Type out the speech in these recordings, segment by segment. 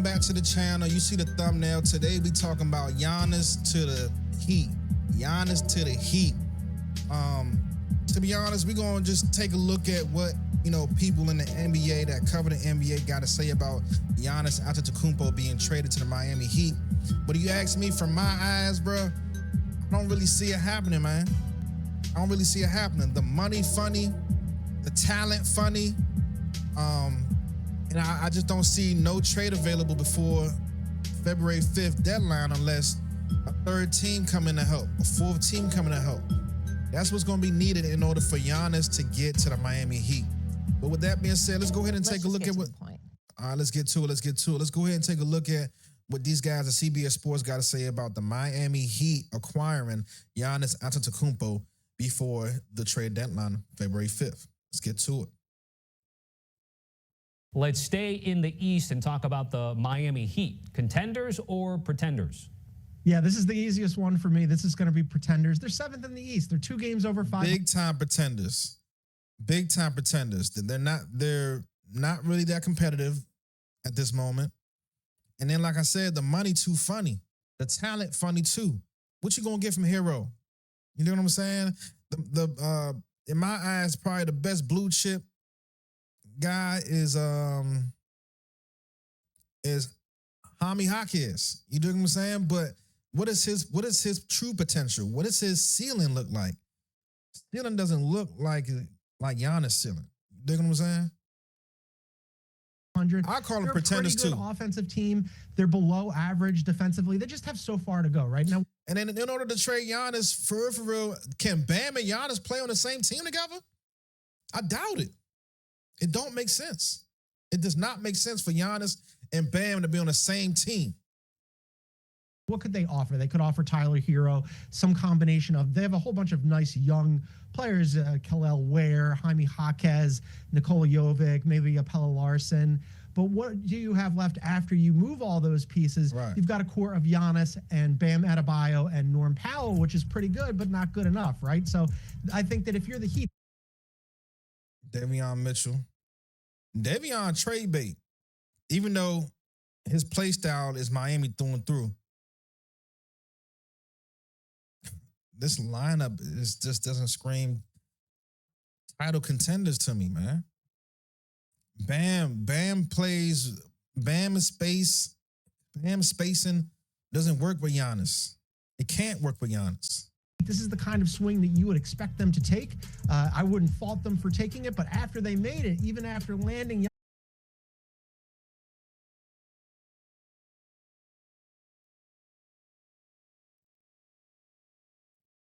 back to the channel. You see the thumbnail. Today we talking about Giannis to the Heat. Giannis to the Heat. To be honest, we're gonna just take a look at what people in the NBA that cover the NBA got to say about Giannis Antetokounmpo being traded to the Miami Heat. But you ask me, from my eyes, bro, I don't really see it happening, man. I don't really see it happening. The money funny, the talent funny, and I just don't see no trade available before February 5th deadline unless a third team come in to help, a fourth team coming to help. That's what's going to be needed in order for Giannis to get to the Miami Heat. But with that being said, let's go ahead and take a look at what. All right, let's get to it. Let's go ahead and take a look at what these guys at CBS Sports got to say about the Miami Heat acquiring Giannis Antetokounmpo before the trade deadline, February 5th. Let's get to it. Let's stay in the East and talk about the Miami Heat. Contenders or pretenders? Yeah, this is the easiest one for me. This is going to be pretenders. They're 7th in the East. They're 2 games over 5. Big time pretenders. Big time pretenders. They're not really that competitive at this moment. And then, like I said, the money too funny. The talent funny too. What you gonna get from Hero? You know what I'm saying? The in my eyes, probably the best blue chip guy is Jaime Jaquez. You know what I'm saying? But what is his true potential? What does his ceiling look like? Ceiling doesn't look like Giannis' ceiling. You know what I'm saying? I call them pretenders too. They're a pretty good offensive team. They're below average defensively. They just have so far to go right now. And then in order to trade Giannis, for real, can Bam and Giannis play on the same team together? I doubt it. It don't make sense. It does not make sense for Giannis and Bam to be on the same team. What could they offer? They could offer Tyler Hero, some combination of, they have a whole bunch of nice young players, Kel'el Ware, Jaime Jaquez, Nikola Jovic, maybe a Pelle Larsson. But what do you have left after you move all those pieces? Right. You've got a core of Giannis and Bam Adebayo and Norm Powell, which is pretty good, but not good enough, right? So I think that if you're the Heat. Davion Mitchell. Davion trade bait, even though his play style is Miami through and through. This lineup just doesn't scream title contenders to me, man. Bam plays, Bam spacing doesn't work with Giannis. It can't work with Giannis. This is the kind of swing that you would expect them to take. I wouldn't fault them for taking it, but after they made it, even after landing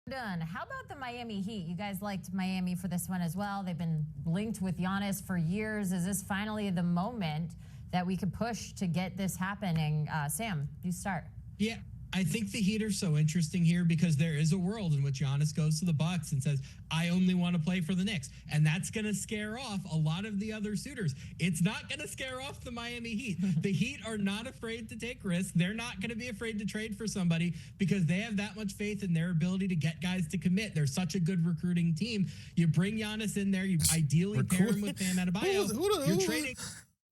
Done. How about the Miami Heat? You guys liked Miami for this one as well. They've been linked with Giannis for years. Is this finally the moment that we could push to get this happening? Sam, you start. Yeah. I think the Heat are so interesting here because there is a world in which Giannis goes to the Bucks and says, I only want to play for the Knicks. And that's going to scare off a lot of the other suitors. It's not going to scare off the Miami Heat. The Heat are not afraid to take risks. They're not going to be afraid to trade for somebody because they have that much faith in their ability to get guys to commit. They're such a good recruiting team. You bring Giannis in there, you ideally pair him with Bam Adebayo. You're trading.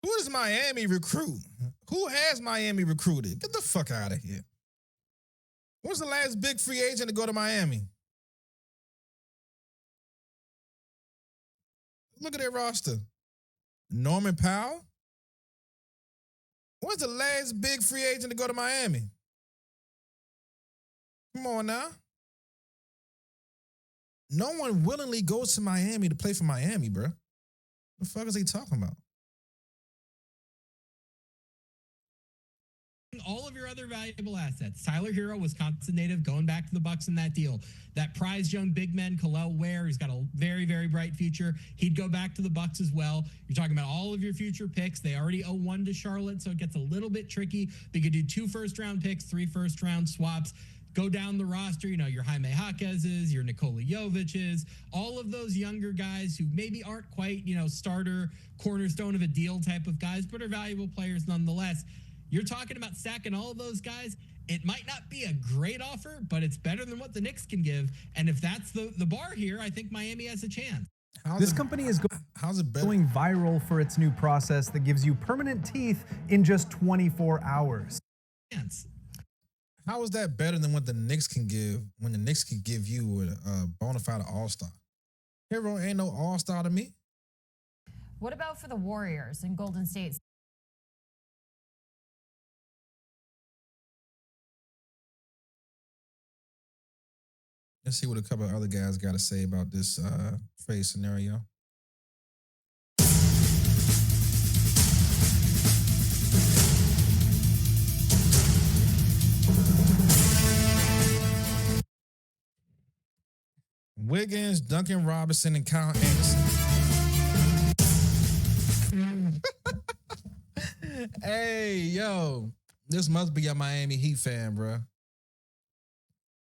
Who does Miami recruit? Who has Miami recruited? Get the fuck out of here. When's the last big free agent to go to Miami? Look at their roster. Norman Powell? When's the last big free agent to go to Miami? Come on now. No one willingly goes to Miami to play for Miami, bro. What the fuck is he talking about? All of your other valuable assets. Tyler Hero, Wisconsin native, going back to the Bucks in that deal. That prized young big man, Kel'el Ware, who's got a very, very bright future. He'd go back to the Bucks as well. You're talking about all of your future picks. They already owe 1 to Charlotte, so it gets a little bit tricky. They could do 2 first-round picks, 3 first-round swaps. Go down the roster, your Jaime Jaquez's, your Nikola Jovic's, all of those younger guys who maybe aren't quite, starter, cornerstone of a deal type of guys, but are valuable players nonetheless. You're talking about stacking all of those guys. It might not be a great offer, but it's better than what the Knicks can give. And if that's the bar here, I think Miami has a chance. This company is how's it better? going viral for its new process that gives you permanent teeth in just 24 hours. Chance. How is that better than what the Knicks can give when the Knicks can give you a bona fide all-star? Hero ain't no all-star to me. What about for the Warriors and Golden State? Let's see what a couple of other guys got to say about this trade scenario. Wiggins, Duncan Robinson, and Kyle Anderson. Hey, yo, this must be a Miami Heat fan, bro.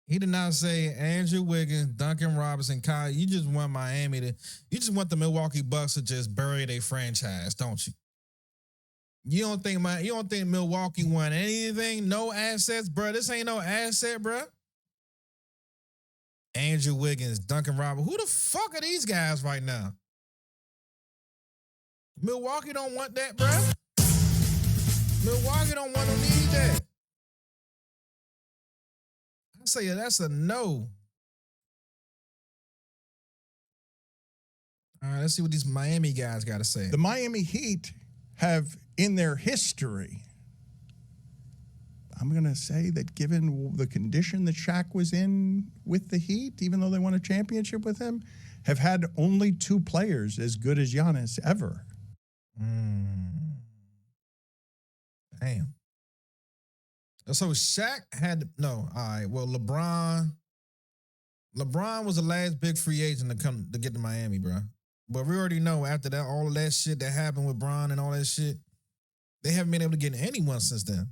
He did not say Andrew Wiggins, Duncan Robinson, Kyle. You just want Miami to, you just want the Milwaukee Bucks to just bury their franchise, don't you? You don't think Milwaukee won anything? No assets, bro. This ain't no asset, bro. Andrew Wiggins, Duncan Robinson. Who the fuck are these guys right now? Milwaukee don't want that, bro. Milwaukee don't want to need that. I say that's a no. All right, let's see what these Miami guys got to say. The Miami Heat have, in their history, I'm going to say that given the condition that Shaq was in with the Heat, even though they won a championship with him, have had only two players as good as Giannis ever. Damn. So Shaq had no. All right. Well, LeBron was the last big free agent to get to Miami, bro. But we already know after that, all of that shit that happened with Bron and all that shit, they haven't been able to get anyone since then.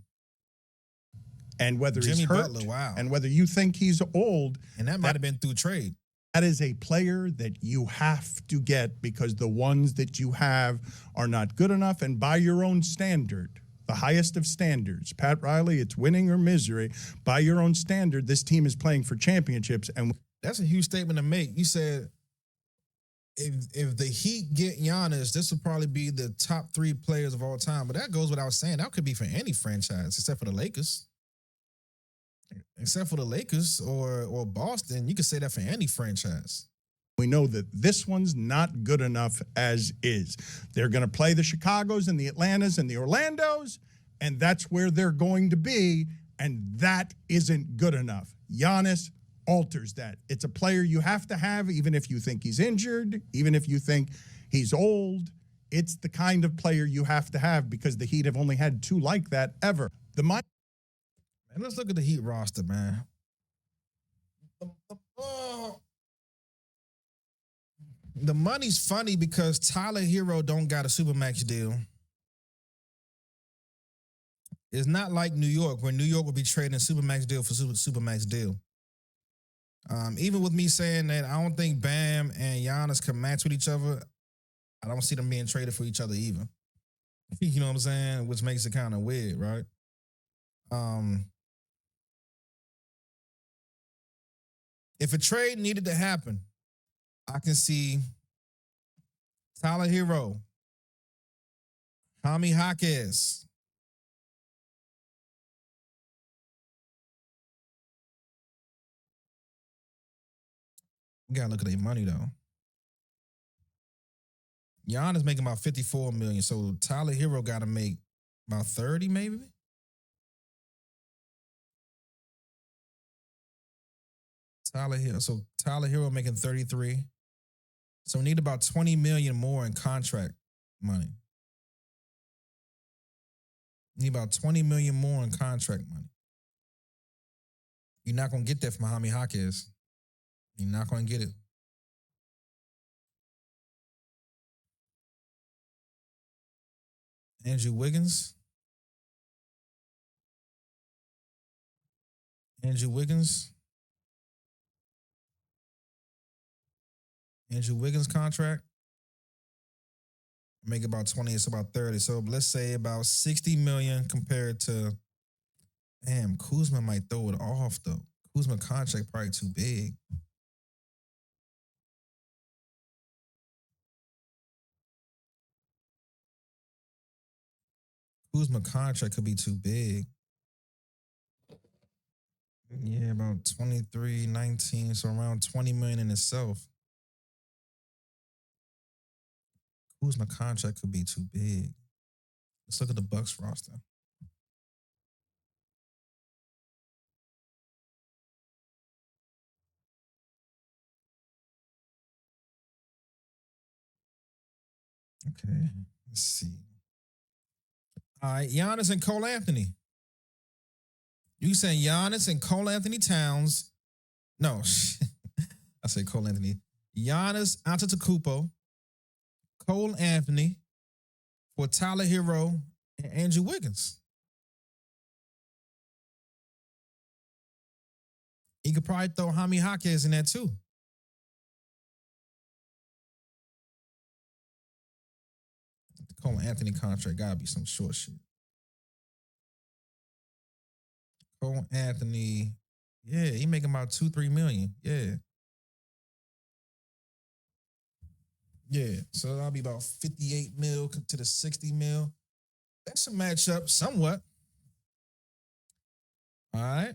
And whether Jimmy he's hurt, Butler, wow. and whether you think he's old, And that might have been through trade. that is a player that you have to get because the ones that you have are not good enough. And by your own standard, the highest of standards, Pat Riley, it's winning or misery. By your own standard, this team is playing for championships. And That's a huge statement to make. You said if the Heat get Giannis, this would probably be the top 3 players of all time. But that goes without saying. That could be for any franchise except for the Lakers. Except for the Lakers or Boston, you could say that for any franchise. we know that this one's not good enough as is. They're going to play the Chicagos and the Atlantas and the Orlandos, and that's where they're going to be, and that isn't good enough. Giannis alters that. It's a player you have to have, even if you think he's injured, even if you think he's old. It's the kind of player you have to have because the Heat have only had 2 like that ever. And let's look at the Heat roster, man. The money's funny because Tyler Hero don't got a Supermax deal. It's not like New York, where New York would be trading Supermax deal for Supermax deal. Even with me saying that I don't think Bam and Giannis can match with each other, I don't see them being traded for each other even. You know what I'm saying? Which makes it kind of weird, right? If a trade needed to happen, I can see Tyler Hero, Jaime Jaquez, we gotta look at their money though. Giannis making about $54 million, so Tyler Hero gotta make about 30 maybe. Tyler Hero making 33. So we need about 20 million more in contract money. Need about 20 million more in contract money. You're not gonna get that from Jaime Jaquez. You're not gonna get it. Andrew Wiggins. Andrew Wiggins contract. Make about 20, it's about 30. So let's say about 60 million compared to, damn, Kuzma might throw it off though. Kuzma contract probably too big. Kuzma contract could be too big. Yeah, about 23, 19, so around 20 million in itself. Kuzma contract could be too big. Let's look at the Bucks roster. Okay, let's see. All right, Giannis and Cole Anthony. You saying Giannis and Cole Anthony Towns? No, I say Cole Anthony. Giannis Antetokounmpo, Cole Anthony for Tyler Hero and Andrew Wiggins. You could probably throw Jaime Jaquez in there too. The Cole Anthony contract gotta be some short shit. Cole Anthony, yeah, he making about 2-3 million. Yeah. Yeah, so that'll be about 58 mil to the 60 mil. That's a matchup somewhat. All right.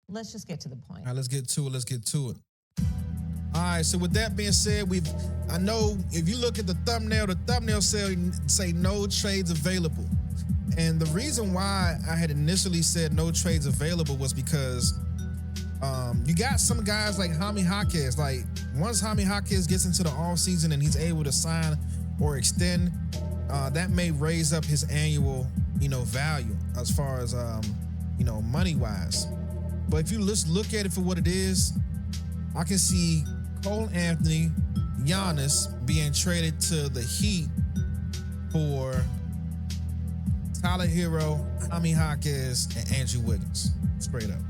Let's just get to the point. All right, let's get to it. All right, so with that being said, I know if you look at the thumbnail say no trades available. And the reason why I had initially said no trades available was because you got some guys like Jaime Jaquez. Like, once Jaime Jaquez gets into the offseason and he's able to sign or extend, that may raise up his annual, value as far as, money-wise. But if you just look at it for what it is, I can see Cole Anthony, Giannis being traded to the Heat for Tyler Hero, Jaime Jaquez, and Andrew Wiggins. Straight up.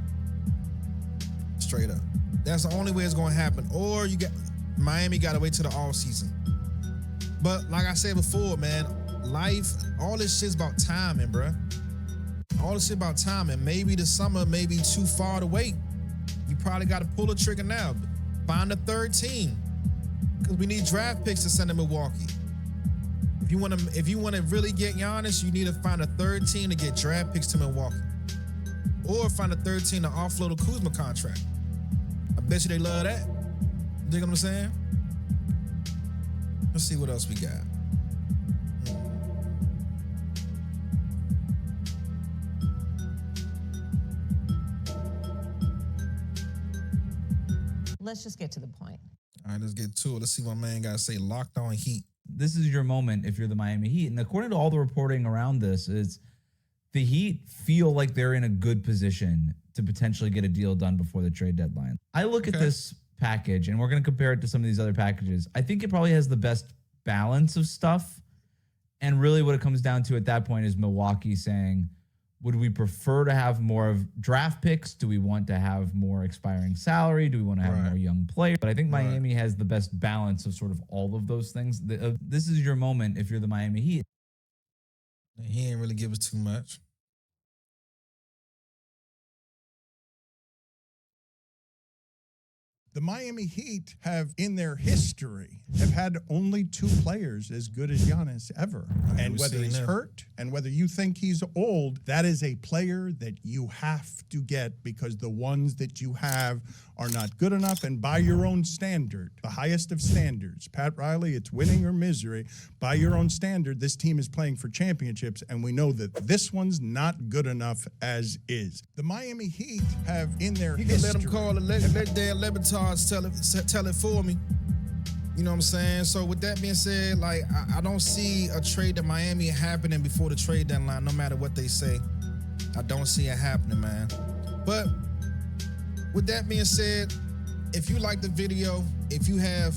That's the only way it's going to happen. Or Miami got to wait till the off season. But like I said before, man, life, all this shit's about timing, bruh. All this shit about timing. Maybe the summer may be too far to wait. You probably got to pull the trigger now. Find a third team, because we need draft picks to send to Milwaukee. If you want to really get Giannis, you need to find a third team to get draft picks to Milwaukee, or find a third team to offload a Kuzma contract. I bet you they love that. You dig what I'm saying? Let's see what else we got. Let's just get to the point. All right, let's get to it. Let's see what my man got to say. Locked On Heat. This is your moment if you're the Miami Heat. And according to all the reporting around this, is the Heat feel like they're in a good position to potentially get a deal done before the trade deadline. I look at this package, and we're going to compare it to some of these other packages. I think it probably has the best balance of stuff. And really what it comes down to at that point is Milwaukee saying, would we prefer to have more of draft picks? Do we want to have more expiring salary? Do we want to have more young players? But I think Miami has the best balance of sort of all of those things. This is your moment if you're the Miami Heat. He ain't really give us too much. The Miami Heat have, in their history, have had only two players as good as Giannis ever. And whether he's hurt and whether you think he's old, that is a player that you have to get, because the ones that you have are not good enough. And by your own standard, the highest of standards, Pat Riley, it's winning or misery. By your own standard, this team is playing for championships, and we know that this one's not good enough as is. The Miami Heat have, in their history... Let them call it, let their Levitards tell it for me. You know what I'm saying? So with that being said, like, I don't see a trade to Miami happening before the trade deadline, no matter what they say. I don't see it happening, man. But with that being said, if you like the video, if you have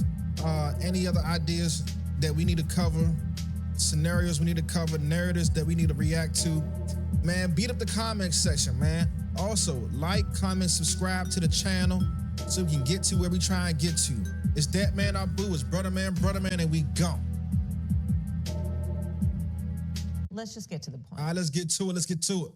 any other ideas that we need to cover, scenarios we need to cover, narratives that we need to react to, man, beat up the comment section, man. Also, like, comment, subscribe to the channel so we can get to where we try and get to. It's that man, our boo. It's brother man, and we go. Let's just get to the point. All right, let's get to it.